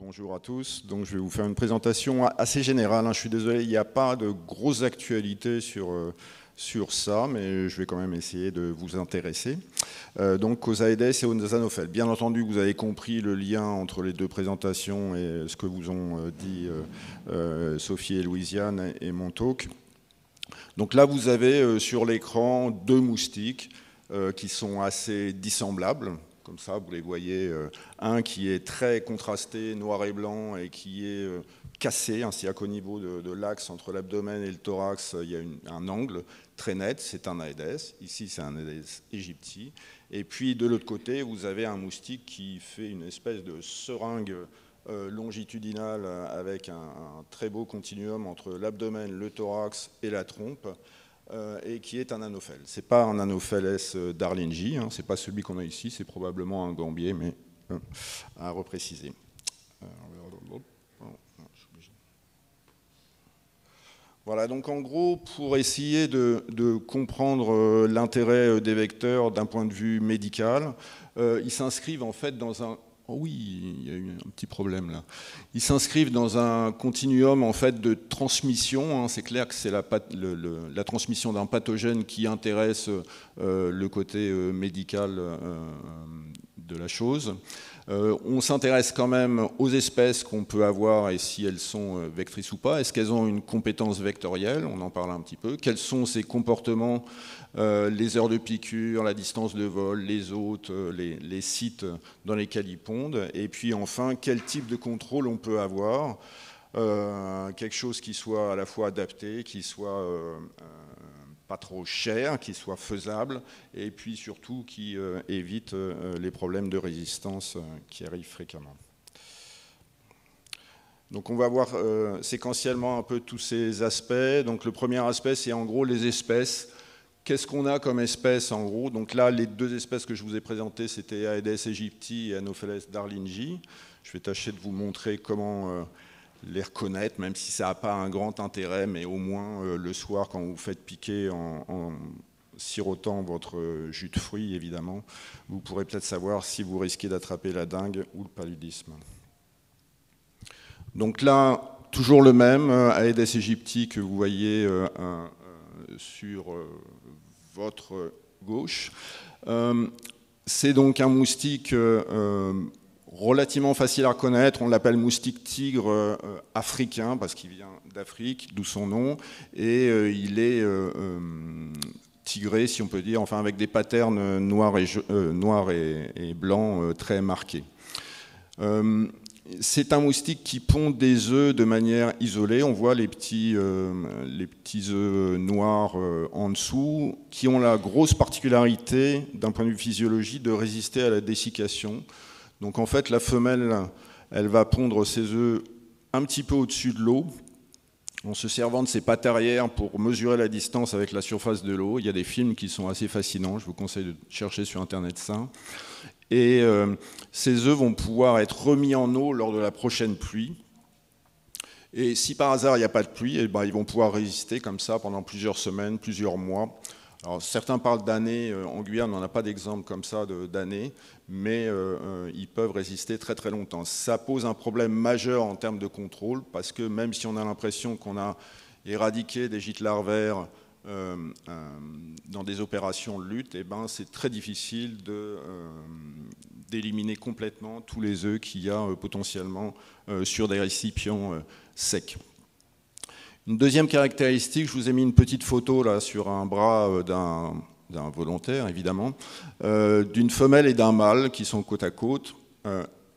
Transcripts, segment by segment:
Bonjour à tous. Donc, je vais vous faire une présentation assez générale. Je suis désolé, il n'y a pas de grosses actualités sur ça, mais je vais quand même essayer de vous intéresser. Donc, aux Aedes et aux Anophèles. Bien entendu, vous avez compris le lien entre les deux présentations et ce que vous ont dit Sophie et Louisiane et mon talk. Donc là, vous avez sur l'écran deux moustiques qui sont assez dissemblables. Comme ça, vous les voyez, un qui est très contrasté, noir et blanc, et qui est cassé, c'est-à-dire qu'au niveau de l'axe entre l'abdomen et le thorax, il y a un angle très net, c'est un Aedes. Ici, c'est un Aedes aegypti. Et puis, de l'autre côté, vous avez un moustique qui fait une espèce de seringue longitudinale avec un très beau continuum entre l'abdomen, le thorax et la trompe, et qui est un anophèle. Ce n'est pas un Anopheles darlingi, ce n'est pas celui qu'on a ici, c'est probablement un gambier, mais à repréciser. Voilà, donc en gros, pour essayer de comprendre l'intérêt des vecteurs d'un point de vue médical, ils s'inscrivent en fait dans un... Oh oui, il y a eu un petit problème là. Ils s'inscrivent dans un continuum en fait de transmission. C'est clair que c'est la transmission d'un pathogène qui intéresse le côté médical de la chose. On s'intéresse quand même aux espèces qu'on peut avoir et si elles sont vectrices ou pas. Est-ce qu'elles ont une compétence vectorielle? On en parle un petit peu. Quels sont ces comportements, les heures de piqûre, la distance de vol, les hôtes, les sites dans lesquels ils pondent? Et puis enfin, quel type de contrôle on peut avoir? Quelque chose qui soit à la fois adapté, qui soit pas trop cher, qui soit faisable, et puis surtout qui évite les problèmes de résistance qui arrivent fréquemment. Donc on va voir séquentiellement un peu tous ces aspects. Donc le premier aspect, c'est en gros les espèces. Qu'est-ce qu'on a comme espèces en gros? Donc là, les deux espèces que je vous ai présentées, c'était Aedes aegypti et Anopheles darlingi. Je vais tâcher de vous montrer comment les reconnaître, même si ça n'a pas un grand intérêt, mais au moins le soir, quand vous faites piquer en sirotant votre jus de fruits, évidemment, vous pourrez peut-être savoir si vous risquez d'attraper la dengue ou le paludisme. Donc là, toujours le même, Aedes aegypti que vous voyez sur votre gauche. C'est donc un moustique relativement facile à reconnaître. On l'appelle moustique tigre africain parce qu'il vient d'Afrique, d'où son nom, et il est tigré, si on peut dire, enfin avec des patterns noirs et blancs très marqués. C'est un moustique qui pond des œufs de manière isolée. On voit les petits œufs noirs en dessous, qui ont la grosse particularité, d'un point de vue physiologique, de résister à la dessiccation. Donc en fait, la femelle, elle va pondre ses œufs un petit peu au-dessus de l'eau, en se servant de ses pattes arrière pour mesurer la distance avec la surface de l'eau. Il y a des films qui sont assez fascinants, je vous conseille de chercher sur Internet ça. Et ces œufs vont pouvoir être remis en eau lors de la prochaine pluie. Et si par hasard il n'y a pas de pluie, eh ben, ils vont pouvoir résister comme ça pendant plusieurs semaines, plusieurs mois. Alors, certains parlent d'années, en Guyane on n'a pas d'exemple comme ça d'années, mais ils peuvent résister très très longtemps. Ça pose un problème majeur en termes de contrôle, parce que même si on a l'impression qu'on a éradiqué des gîtes larvaires dans des opérations de lutte, eh ben, c'est très difficile d'éliminer complètement tous les œufs qu'il y a potentiellement sur des récipients secs. Une deuxième caractéristique, je vous ai mis une petite photo là sur un bras d'un volontaire, évidemment, d'une femelle et d'un mâle qui sont côte à côte.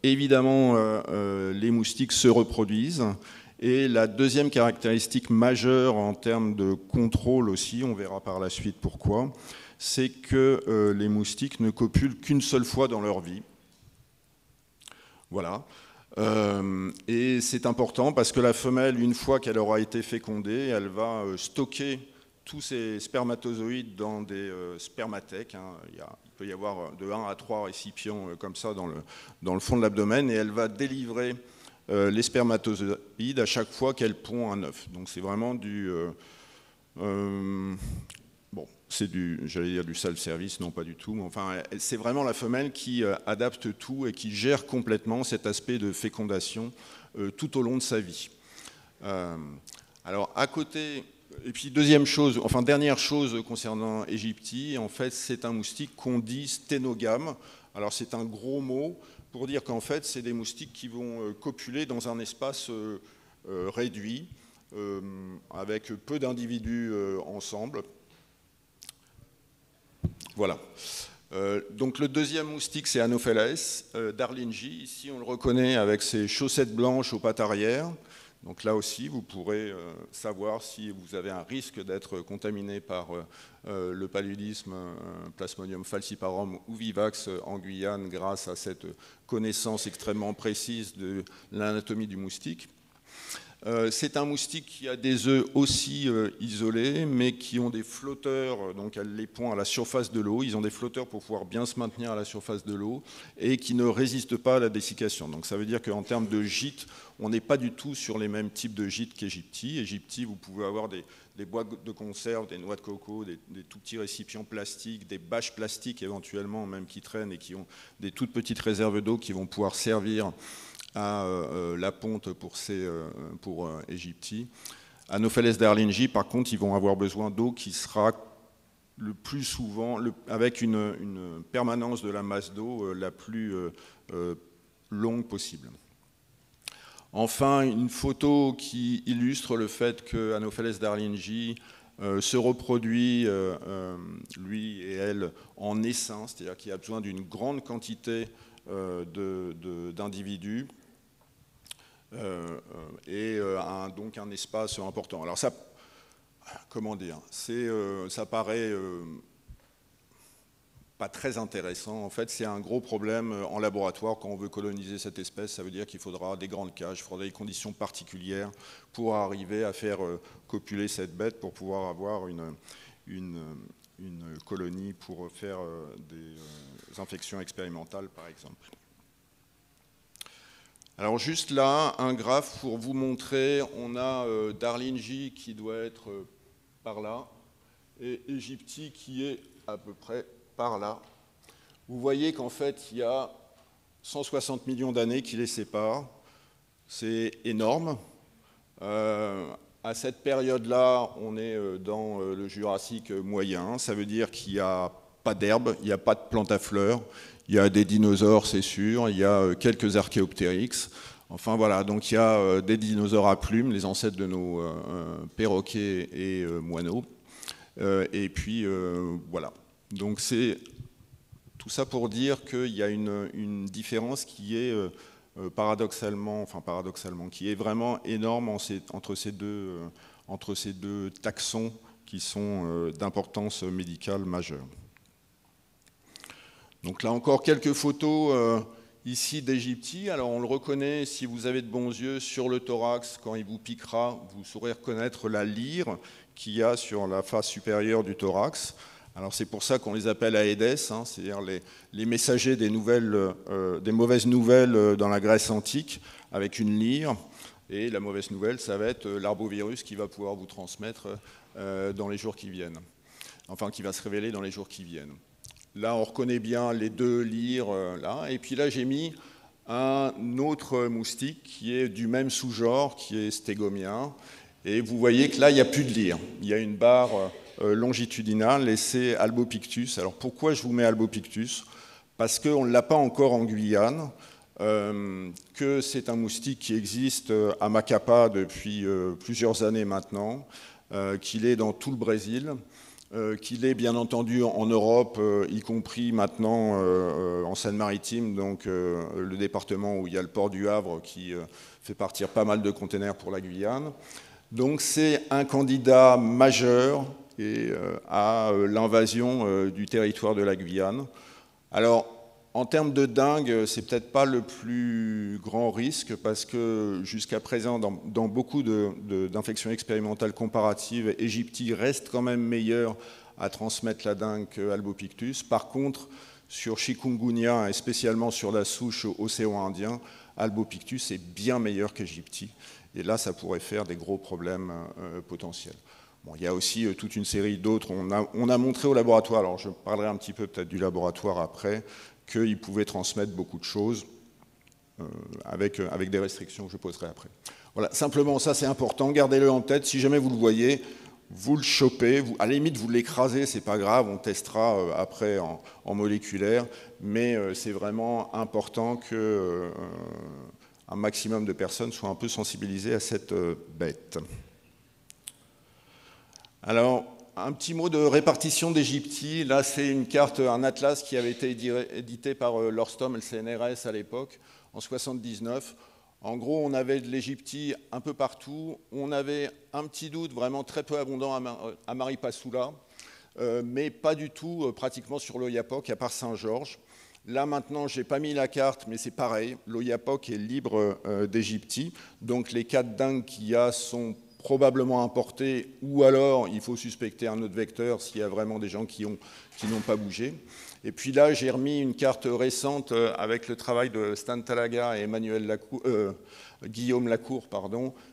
Évidemment, les moustiques se reproduisent. Et la deuxième caractéristique majeure en termes de contrôle aussi, on verra par la suite pourquoi, c'est que les moustiques ne copulent qu'une seule fois dans leur vie. Voilà. Et c'est important parce que la femelle, une fois qu'elle aura été fécondée, elle va stocker tous ses spermatozoïdes dans des spermathèques. Il peut y avoir de 1 à 3 récipients comme ça dans le fond de l'abdomen, et elle va délivrer les spermatozoïdes à chaque fois qu'elle pond un œuf. Donc c'est vraiment du... bon, c'est j'allais dire du self-service, non pas du tout, mais enfin, c'est vraiment la femelle qui adapte tout et qui gère complètement cet aspect de fécondation tout au long de sa vie. Alors, à côté, et puis deuxième chose, enfin dernière chose concernant Égyptie, en fait, c'est un moustique qu'on dit sténogame. Alors, c'est un gros mot pour dire qu'en fait, c'est des moustiques qui vont copuler dans un espace réduit, avec peu d'individus ensemble. Voilà. Donc le deuxième moustique, c'est Anopheles d'Arlingi. Ici, on le reconnaît avec ses chaussettes blanches aux pattes arrière. Donc là aussi, vous pourrez savoir si vous avez un risque d'être contaminé par le paludisme, Plasmodium falciparum ou vivax en Guyane grâce à cette connaissance extrêmement précise de l'anatomie du moustique. C'est un moustique qui a des œufs aussi isolés, mais qui ont des flotteurs, donc elle les pond à la surface de l'eau. Ils ont des flotteurs pour pouvoir bien se maintenir à la surface de l'eau et qui ne résistent pas à la dessiccation. Donc ça veut dire qu'en termes de gîte, on n'est pas du tout sur les mêmes types de gîtes qu'Égyptie. Égyptie, vous pouvez avoir des boîtes de conserve, des noix de coco, des tout petits récipients plastiques, des bâches plastiques éventuellement même qui traînent et qui ont des toutes petites réserves d'eau qui vont pouvoir servir à la ponte pour Égyptie. Anopheles d'Arlingi, par contre, ils vont avoir besoin d'eau qui sera le plus souvent, avec une permanence de la masse d'eau la plus longue possible. Enfin, une photo qui illustre le fait que Anopheles d'Arlingi se reproduit, lui et elle, en essaim, c'est-à-dire qu'il a besoin d'une grande quantité d'individus et donc un espace important. Alors ça, comment dire, ça paraît pas très intéressant. En fait, c'est un gros problème en laboratoire quand on veut coloniser cette espèce. Ça veut dire qu'il faudra des grandes cages, il faudra des conditions particulières pour arriver à faire copuler cette bête pour pouvoir avoir une colonie pour faire des infections expérimentales, par exemple. Alors juste là, un graphe pour vous montrer, on a d'Arlingi qui doit être par là, et Égyptie qui est à peu près par là. Vous voyez qu'en fait, il y a 160 millions d'années qui les séparent. C'est énorme. À cette période-là, on est dans le Jurassique moyen. Ça veut dire qu'il n'y a pas d'herbe, il n'y a pas de plantes à fleurs. Il y a des dinosaures, c'est sûr, il y a quelques Archéoptérix. Enfin voilà, donc il y a des dinosaures à plumes, les ancêtres de nos perroquets et moineaux. Et puis voilà. Donc c'est tout ça pour dire qu'il y a une différence qui est paradoxalement, qui est vraiment énorme entre ces deux taxons qui sont d'importance médicale majeure. Donc là encore quelques photos ici d'Égyptie. Alors on le reconnaît si vous avez de bons yeux sur le thorax, quand il vous piquera, vous saurez reconnaître la lyre qu'il y a sur la face supérieure du thorax. Alors c'est pour ça qu'on les appelle Aedes, hein, c'est-à-dire les messagers des mauvaises nouvelles dans la Grèce antique, avec une lyre. Et la mauvaise nouvelle, ça va être l'arbovirus qui va pouvoir vous transmettre dans les jours qui viennent. Enfin, qui va se révéler dans les jours qui viennent. Là, on reconnaît bien les deux lyres, là. Et puis là, j'ai mis un autre moustique qui est du même sous-genre, qui est stégomien. Et vous voyez que là, il n'y a plus de lyre. Il y a une barre longitudinale et c'est Albopictus. Alors pourquoi je vous mets Albopictus? Parce qu'on ne l'a pas encore en Guyane, que c'est un moustique qui existe à Macapá depuis plusieurs années maintenant, qu'il est dans tout le Brésil, qu'il est bien entendu en Europe, y compris maintenant en Seine-Maritime, donc le département où il y a le port du Havre qui fait partir pas mal de containers pour la Guyane. Donc c'est un candidat majeur à l'invasion du territoire de la Guyane. Alors en termes de dengue, c'est peut-être pas le plus grand risque parce que jusqu'à présent, dans beaucoup d'infections expérimentales comparatives, Égyptie reste quand même meilleure à transmettre la dengue qu'Albopictus. Par contre, sur chikungunya et spécialement sur la souche océan Indien, Albopictus est bien meilleur qu'Égyptie. Et là, ça pourrait faire des gros problèmes potentiels. Bon, il y a aussi toute une série d'autres. On a montré au laboratoire, alors je parlerai un petit peu peut-être du laboratoire après, qu'il pouvait transmettre beaucoup de choses avec des restrictions que je poserai après. Voilà, simplement, ça c'est important, gardez-le en tête. Si jamais vous le voyez, vous le chopez, à la limite vous l'écrasez, c'est pas grave, on testera après en moléculaire, mais c'est vraiment important que un maximum de personnes soient un peu sensibilisées à cette bête. Alors, un petit mot de répartition d'Égyptie. Là, c'est une carte, un atlas qui avait été édité par l'Orstom et le CNRS à l'époque, en 1979. En gros, on avait de l'Égyptie un peu partout. On avait un petit doute vraiment très peu abondant à Maripasoula, mais pas du tout pratiquement sur l'Oyapock, à part Saint-Georges. Là, maintenant, je n'ai pas mis la carte, mais c'est pareil. L'Oyapock est libre d'Égyptie. Donc, les 4 dingues qu'il y a sont probablement importés, ou alors il faut suspecter un autre vecteur s'il y a vraiment des gens qui n'ont pas bougé. Et puis là, j'ai remis une carte récente avec le travail de Stan Talaga et Guillaume Lacour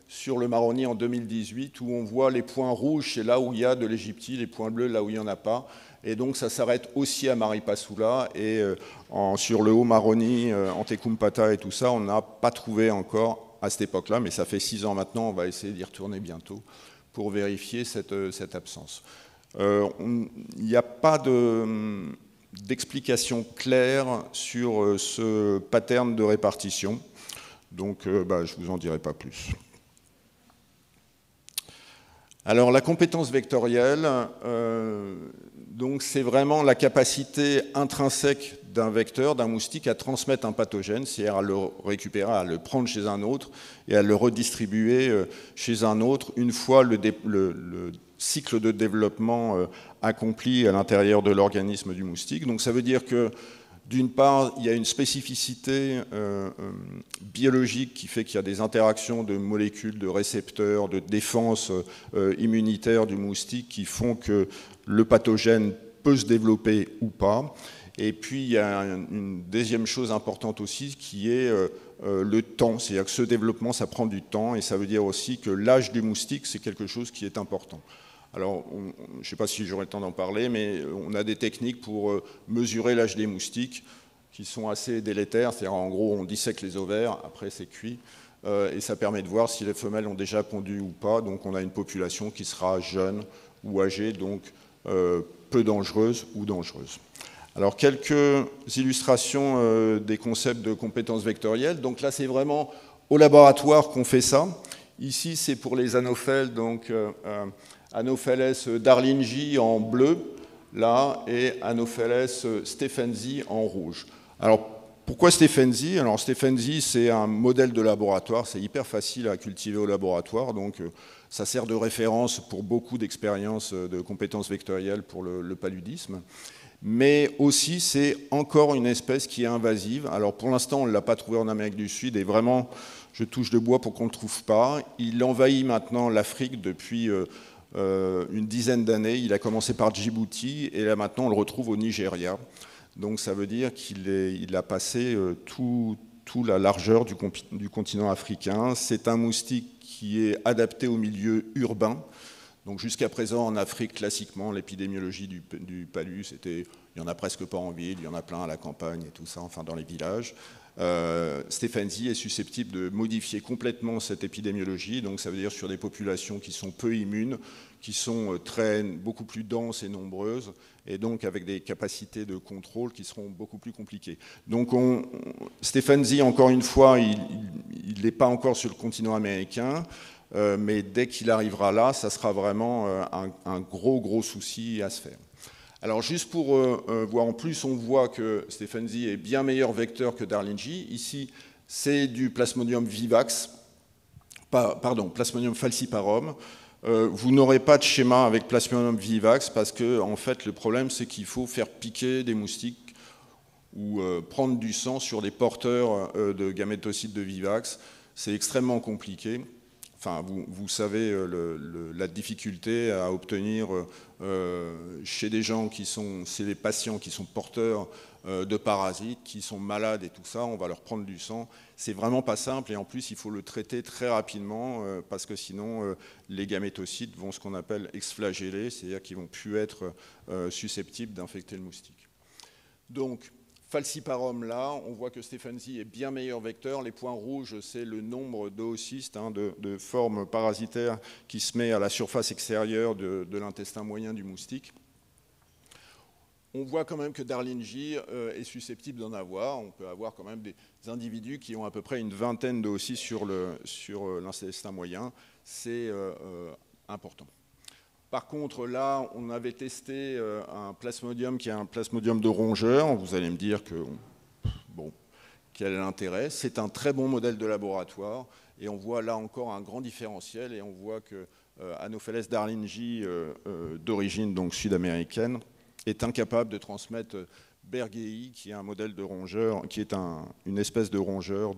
sur le Maroni en 2018, où on voit les points rouges, c'est là où il y a de l'Égyptie, les points bleus, là où il n'y en a pas. Et donc ça s'arrête aussi à Maripasoula, et sur le haut Maroni, Antekumpata et tout ça, on n'a pas trouvé encore à cette époque-là, mais ça fait 6 ans maintenant, on va essayer d'y retourner bientôt pour vérifier cette absence. Il n'y a pas d'explication claire sur ce pattern de répartition, donc je ne vous en dirai pas plus. Alors la compétence vectorielle, donc c'est vraiment la capacité intrinsèque d'un vecteur, d'un moustique, à transmettre un pathogène, c'est-à-dire à le récupérer, à le prendre chez un autre et à le redistribuer chez un autre une fois le cycle de développement accompli à l'intérieur de l'organisme du moustique. Donc ça veut dire que d'une part, il y a une spécificité biologique qui fait qu'il y a des interactions de molécules, de récepteurs, de défense immunitaire du moustique qui font que le pathogène peut se développer ou pas. Et puis, il y a une deuxième chose importante aussi qui est le temps. C'est-à-dire que ce développement, ça prend du temps et ça veut dire aussi que l'âge du moustique, c'est quelque chose qui est important. Alors, je ne sais pas si j'aurai le temps d'en parler, mais on a des techniques pour mesurer l'âge des moustiques qui sont assez délétères. C'est-à-dire, en gros, on dissèque les ovaires, après c'est cuit, et ça permet de voir si les femelles ont déjà pondu ou pas. Donc, on a une population qui sera jeune ou âgée, donc peu dangereuse ou dangereuse. Alors, quelques illustrations des concepts de compétences vectorielles. Donc là, c'est vraiment au laboratoire qu'on fait ça. Ici, c'est pour les anophèles, donc Anopheles darlingi en bleu, là, et Anopheles stephensi en rouge. Alors, pourquoi stephensi? Alors, stephensi, c'est un modèle de laboratoire, c'est hyper facile à cultiver au laboratoire, donc ça sert de référence pour beaucoup d'expériences de compétences vectorielles pour le paludisme. Mais aussi, c'est encore une espèce qui est invasive. Alors, pour l'instant, on ne l'a pas trouvé en Amérique du Sud, et vraiment, je touche de bois pour qu'on ne le trouve pas. Il envahit maintenant l'Afrique depuis une dizaine d'années. Il a commencé par Djibouti, et là, maintenant, on le retrouve au Nigeria. Donc, ça veut dire qu'il a passé toute la largeur du continent africain. C'est un moustique qui est adapté au milieu urbain. Donc jusqu'à présent, en Afrique, classiquement, l'épidémiologie du palud, il n'y en a presque pas en ville, il y en a plein à la campagne et tout ça, enfin dans les villages. Stephensi est susceptible de modifier complètement cette épidémiologie, donc ça veut dire sur des populations qui sont peu immunes, qui sont beaucoup plus denses et nombreuses, et donc avec des capacités de contrôle qui seront beaucoup plus compliquées. Donc Stephensi, encore une fois, il n'est pas encore sur le continent américain, mais dès qu'il arrivera là, ça sera vraiment un gros souci à se faire. Alors juste pour voir, en plus on voit que Stephensi est bien meilleur vecteur que darlingi. Ici, c'est du Plasmodium vivax, Plasmodium falciparum. Vous n'aurez pas de schéma avec Plasmodium vivax parce que en fait, le problème, c'est qu'il faut faire piquer des moustiques ou prendre du sang sur des porteurs de gamétocytes de vivax. C'est extrêmement compliqué. Enfin, vous savez la difficulté à obtenir chez des gens c'est les patients qui sont porteurs de parasites qui sont malades et tout ça, on va leur prendre du sang. C'est vraiment pas simple et en plus il faut le traiter très rapidement parce que sinon les gamétocytes vont ce qu'on appelle exflageller, c'est-à-dire qu'ils vont plus être susceptibles d'infecter le moustique. Donc, falciparum là, on voit que Stephensi est bien meilleur vecteur. Les points rouges, c'est le nombre d'oocystes, de formes parasitaires qui se met à la surface extérieure de l'intestin moyen du moustique. On voit quand même que Darlinji est susceptible d'en avoir. On peut avoir quand même des individus qui ont à peu près une vingtaine d'oocystes sur l'intestin moyen. C'est important. Par contre, là, on avait testé un plasmodium qui est un plasmodium de rongeur. Vous allez me dire que, bon, quel est l'intérêt? C'est un très bon modèle de laboratoire. Et on voit là encore un grand différentiel. Et on voit que Anopheles darlingi, d'origine donc sud-américaine, est incapable de transmettre Berghei, qui est un modèle de rongeur, qui est une espèce de rongeur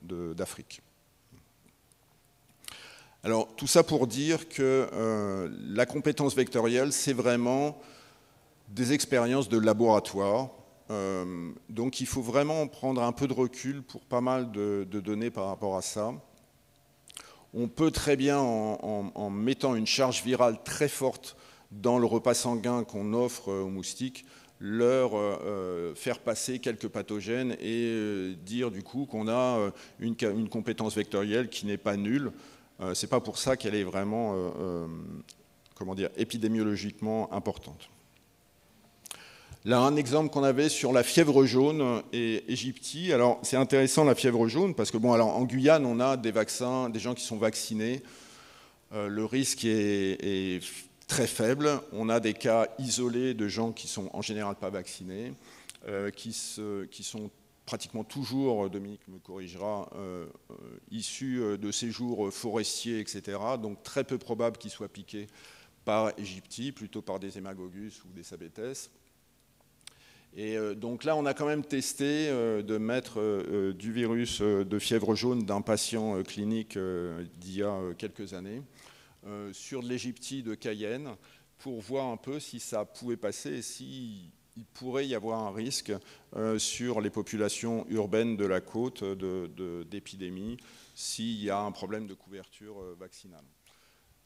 d'Afrique. Alors, tout ça pour dire que la compétence vectorielle, c'est vraiment des expériences de laboratoire. Donc, il faut vraiment prendre un peu de recul pour pas mal de données par rapport à ça. On peut très bien, en mettant une charge virale très forte dans le repas sanguin qu'on offre aux moustiques, leur faire passer quelques pathogènes et dire du coup qu'on a une compétence vectorielle qui n'est pas nulle. Ce n'est pas pour ça qu'elle est vraiment comment dire, épidémiologiquement importante. Là, un exemple qu'on avait sur la fièvre jaune et Égyptie. Alors, c'est intéressant la fièvre jaune parce que, bon, alors, en Guyane, on a des vaccins, des gens qui sont vaccinés. Le risque est très faible. On a des cas isolés de gens qui sont en général pas vaccinés, qui sont pratiquement toujours, Dominique me corrigera, issus de séjours forestiers, etc. Donc très peu probable qu'ils soient piqués par Égyptie, plutôt par des hémagogus ou des sabétès. Et donc là, on a quand même testé de mettre du virus de fièvre jaune d'un patient clinique d'il y a quelques années sur de l'Égyptie de Cayenne pour voir un peu si ça pouvait passer et s'il pourrait y avoir un risque sur les populations urbaines de la côte d'épidémie s'il y a un problème de couverture vaccinale.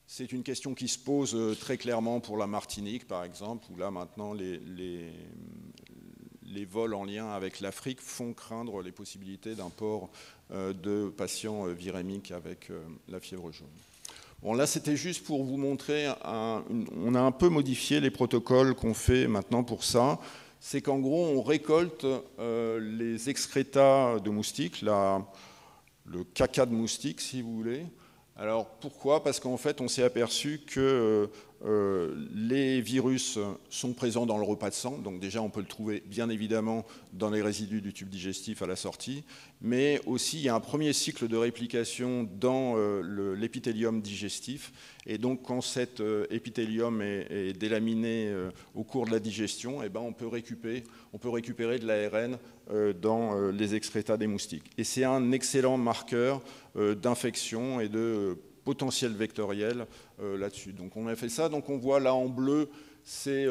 C'est une question qui se pose très clairement pour la Martinique, par exemple, où là maintenant les vols en lien avec l'Afrique font craindre les possibilités d'un port de patients virémiques avec la fièvre jaune. Bon, là, c'était juste pour vous montrer, on a un peu modifié les protocoles qu'on fait maintenant pour ça. C'est qu'en gros, on récolte les excrétas de moustiques, le caca de moustique, si vous voulez. Alors, pourquoi? Parce qu'en fait, on s'est aperçu que les virus sont présents dans le repas de sang. Donc déjà, on peut le trouver bien évidemment dans les résidus du tube digestif à la sortie. Mais aussi, il y a un premier cycle de réplication dans l'épithélium digestif. Et donc, quand cet épithélium est délaminé au cours de la digestion, eh ben, on peut récupérer de l'ARN dans les excrétas des moustiques. Et c'est un excellent marqueur d'infection et de potentiel vectoriel là-dessus. Donc on a fait ça, donc on voit là en bleu, c'est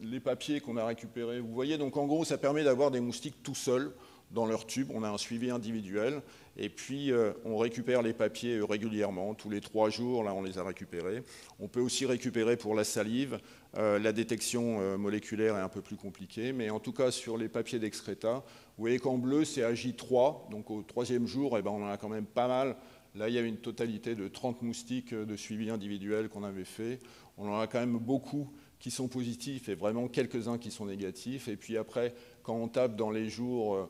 les papiers qu'on a récupérés. Vous voyez, donc en gros, ça permet d'avoir des moustiques tout seuls dans leur tube. On a un suivi individuel et puis on récupère les papiers régulièrement. Tous les 3 jours, là, on les a récupérés. On peut aussi récupérer pour la salive. La détection moléculaire est un peu plus compliquée, mais en tout cas, sur les papiers d'excréta, vous voyez qu'en bleu, c'est à J3. Donc au 3e jour, eh ben, on en a quand même pas mal. Là, il y avait une totalité de 30 moustiques de suivi individuel qu'on avait fait. On en a quand même beaucoup qui sont positifs et vraiment quelques-uns qui sont négatifs. Et puis après, quand on tape dans les jours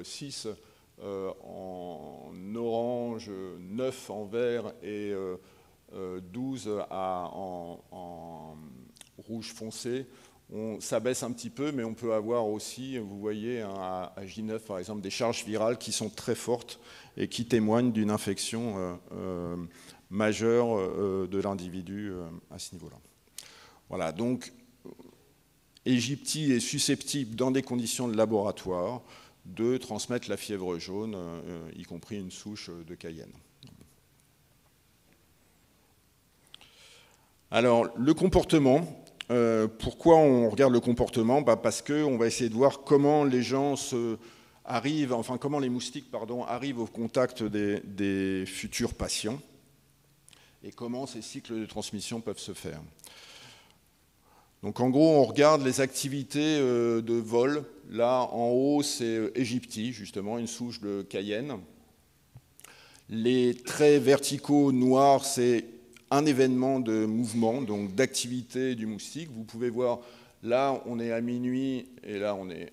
6 en orange, 9 en vert et 12 en rouge foncé, ça baisse un petit peu, mais on peut avoir aussi, vous voyez, à J9 par exemple, des charges virales qui sont très fortes et qui témoignent d'une infection majeure de l'individu à ce niveau-là. Voilà, donc Égyptie est susceptible, dans des conditions de laboratoire, de transmettre la fièvre jaune, y compris une souche de Cayenne. Alors, le comportement. Pourquoi on regarde le comportement? Parce qu'on va essayer de voir comment les gens comment les moustiques arrivent au contact des futurs patients et comment ces cycles de transmission peuvent se faire. Donc en gros, on regarde les activités de vol. Là, en haut, c'est Égyptie, justement, une souche de Cayenne. Les traits verticaux noirs, c'est un événement de mouvement, donc d'activité du moustique. Vous pouvez voir, là, on est à minuit, et là, on est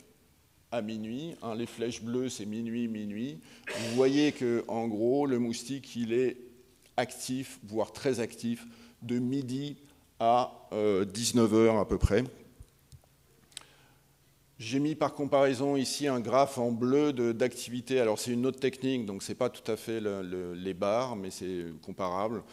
à minuit. Les flèches bleues, c'est minuit, minuit. Vous voyez qu'en gros, le moustique, il est actif, voire très actif, de midi à 19h à peu près. J'ai mis par comparaison ici un graphe en bleu d'activité. Alors c'est une autre technique, donc ce n'est pas tout à fait les barres, mais c'est comparable.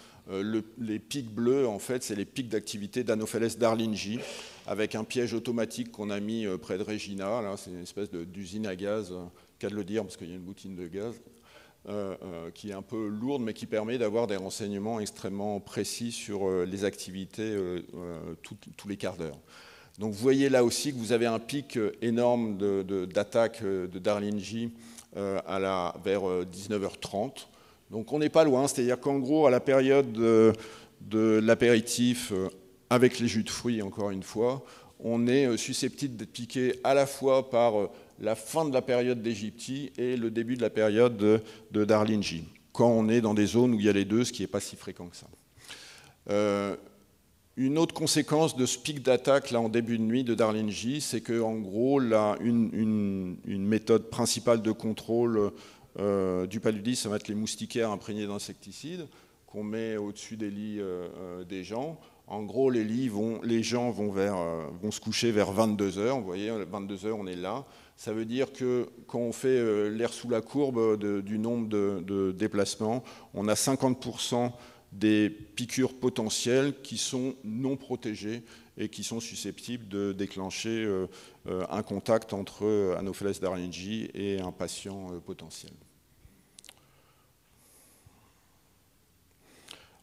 Les pics bleus, en fait, c'est les pics d'activité d'Anopheles darlingi, avec un piège automatique qu'on a mis près de Regina. Là, c'est une espèce d'usine à gaz, qu'à de le dire, parce qu'il y a une boutine de gaz, qui est un peu lourde, mais qui permet d'avoir des renseignements extrêmement précis sur les activités tous les quarts d'heure. Donc vous voyez là aussi que vous avez un pic énorme d'attaque de Darlingi vers 19h30. Donc on n'est pas loin, c'est-à-dire qu'en gros, à la période de l'apéritif avec les jus de fruits, encore une fois, on est susceptible d'être piqué à la fois par la fin de la période d'Égyptie et le début de la période de Darlingi, quand on est dans des zones où il y a les deux, ce qui n'est pas si fréquent que ça. Une autre conséquence de ce pic d'attaque là en début de nuit de Darlingi, c'est qu'en gros, là, une méthode principale de contrôle du paludisme, ça va être les moustiquaires imprégnés d'insecticides qu'on met au-dessus des lits des gens. En gros, les gens vont se coucher vers 22h. Vous voyez, 22h, on est là. Ça veut dire que quand on fait l'air sous la courbe du nombre de déplacements, on a 50% des piqûres potentielles qui sont non protégées et qui sont susceptibles de déclencher un contact entre Anopheles darlingi et un patient potentiel.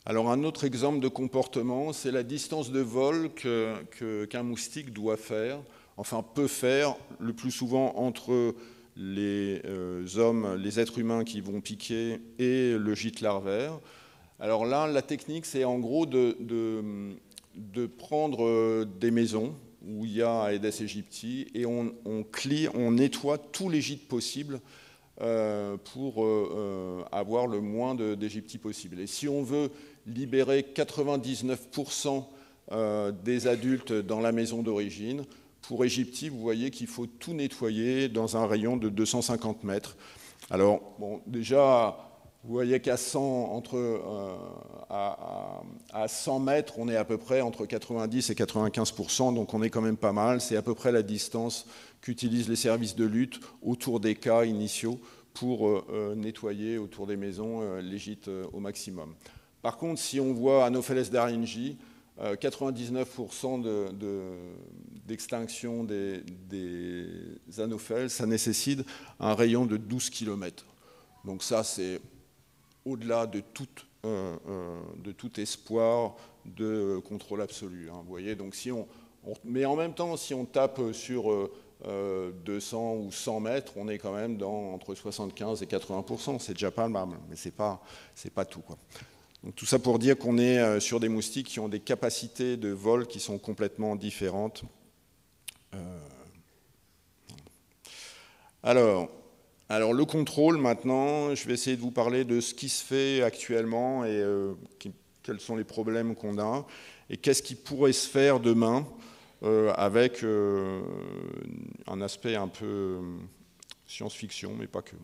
Alors un autre exemple de comportement, c'est la distance de vol qu'un moustique doit faire, enfin peut faire le plus souvent entre les êtres humains qui vont piquer et le gîte larvaire. Alors là, la technique, c'est en gros de prendre des maisons où il y a Aedes aegypti et on nettoie tous les gîtes possibles pour avoir le moins d'Égyptie possible. Et si on veut libérer 99% des adultes dans la maison d'origine, pour Égyptie, vous voyez qu'il faut tout nettoyer dans un rayon de 250 mètres. Alors, bon, déjà, vous voyez qu'à 100 mètres, on est à peu près entre 90 et 95%, donc on est quand même pas mal. C'est à peu près la distance qu'utilisent les services de lutte autour des cas initiaux pour nettoyer autour des maisons les gîtes au maximum. Par contre, si on voit Anopheles darlingi, 99% d'extinction des anophèles, ça nécessite un rayon de 12 km. Donc ça, c'est au-delà de tout espoir de contrôle absolu. Hein, vous voyez, donc mais en même temps, si on tape sur 200 ou 100 mètres, on est quand même entre 75 et 80%. C'est déjà pas mal, mais c'est pas tout, quoi. Donc tout ça pour dire qu'on est sur des moustiques qui ont des capacités de vol qui sont complètement différentes. Alors, le contrôle, maintenant, je vais essayer de vous parler de ce qui se fait actuellement et quels sont les problèmes qu'on a et qu'est-ce qui pourrait se faire demain avec un aspect un peu science-fiction, mais pas que.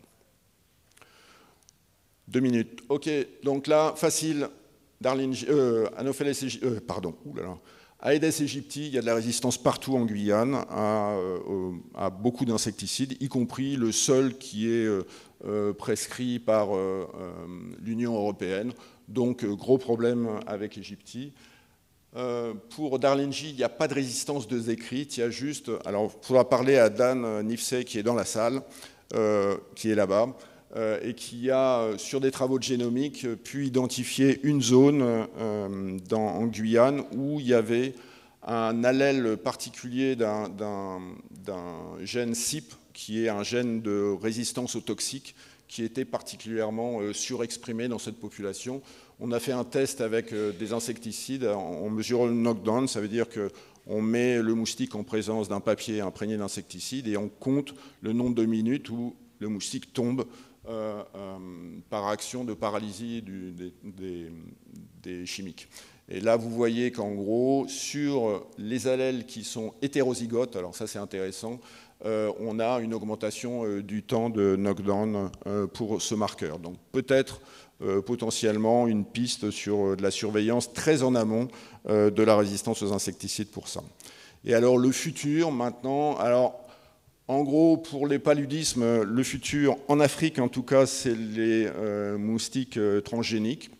2 minutes. OK, donc là, facile, Anopheles Aedes aegypti, il y a de la résistance partout en Guyane à beaucoup d'insecticides, y compris le seul qui est prescrit par l'Union européenne. Donc, gros problème avec Aegypti. Pour Darlingi, il n'y a pas de résistance de décrite, il y a juste... Alors, il faudra parler à Dan Nifsey qui est dans la salle, qui est là-bas, et qui a, sur des travaux de génomique, pu identifier une zone en Guyane où il y avait un allèle particulier d'un gène CYP, qui est un gène de résistance aux toxiques, qui était particulièrement surexprimé dans cette population. On a fait un test avec des insecticides, on mesure le knockdown, ça veut dire qu'on met le moustique en présence d'un papier imprégné d'insecticide et on compte le nombre de minutes où le moustique tombe par action de paralysie des chimiques. Et là, vous voyez qu'en gros, sur les allèles qui sont hétérozygotes, alors ça c'est intéressant, on a une augmentation du temps de knockdown pour ce marqueur. Donc peut-être potentiellement une piste sur de la surveillance très en amont de la résistance aux insecticides pour ça. Et alors le futur maintenant, alors en gros pour les paludismes, le futur en Afrique en tout cas c'est les moustiques transgéniques,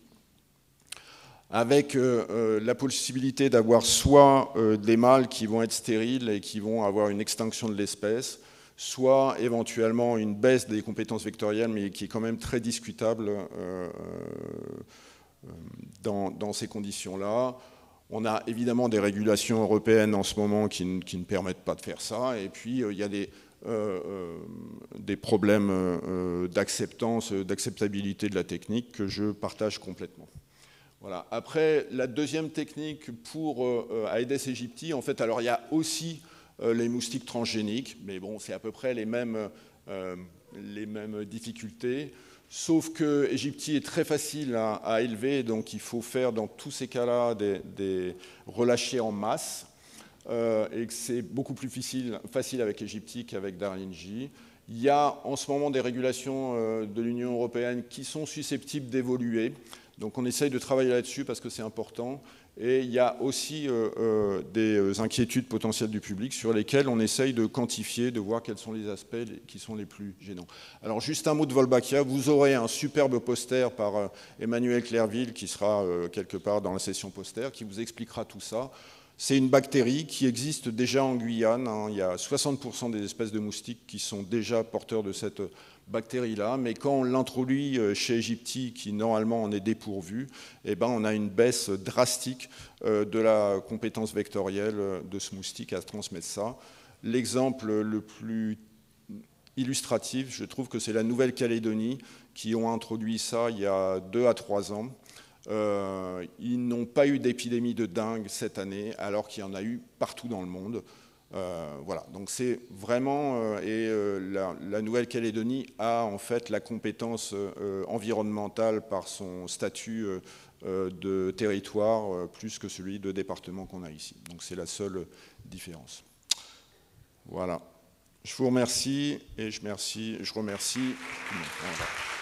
avec la possibilité d'avoir soit des mâles qui vont être stériles et qui vont avoir une extinction de l'espèce, soit éventuellement une baisse des compétences vectorielles, mais qui est quand même très discutable dans ces conditions-là. On a évidemment des régulations européennes en ce moment qui ne permettent pas de faire ça, et puis il y a des problèmes d'acceptance, d'acceptabilité de la technique que je partage complètement. Voilà. Après, la deuxième technique pour Aedes aegypti, en fait, alors il y a aussi les moustiques transgéniques, mais bon, c'est à peu près les mêmes difficultés, sauf que Aegypti est très facile à élever, donc il faut faire dans tous ces cas-là des relâchés en masse, et que c'est beaucoup plus facile avec Aegypti qu'avec Darlinji. Il y a en ce moment des régulations de l'Union européenne qui sont susceptibles d'évoluer. Donc on essaye de travailler là-dessus parce que c'est important. Et il y a aussi des inquiétudes potentielles du public sur lesquelles on essaye de quantifier, de voir quels sont les aspects qui sont les plus gênants. Alors juste un mot de Wolbachia. Vous aurez un superbe poster par Emmanuel Clerville qui sera quelque part dans la session poster, qui vous expliquera tout ça. C'est une bactérie qui existe déjà en Guyane. Hein. Il y a 60% des espèces de moustiques qui sont déjà porteurs de cette bactérie-là, mais quand on l'introduit chez Aegypti, qui normalement en est dépourvu, eh ben, on a une baisse drastique de la compétence vectorielle de ce moustique à transmettre ça. L'exemple le plus illustratif, je trouve que c'est la Nouvelle-Calédonie, qui ont introduit ça il y a 2 à 3 ans. Ils n'ont pas eu d'épidémie de dengue cette année, alors qu'il y en a eu partout dans le monde. Voilà, donc c'est vraiment, la Nouvelle-Calédonie a en fait la compétence environnementale par son statut de territoire plus que celui de département qu'on a ici. Donc c'est la seule différence. Voilà. Je vous remercie et je remercie. Voilà.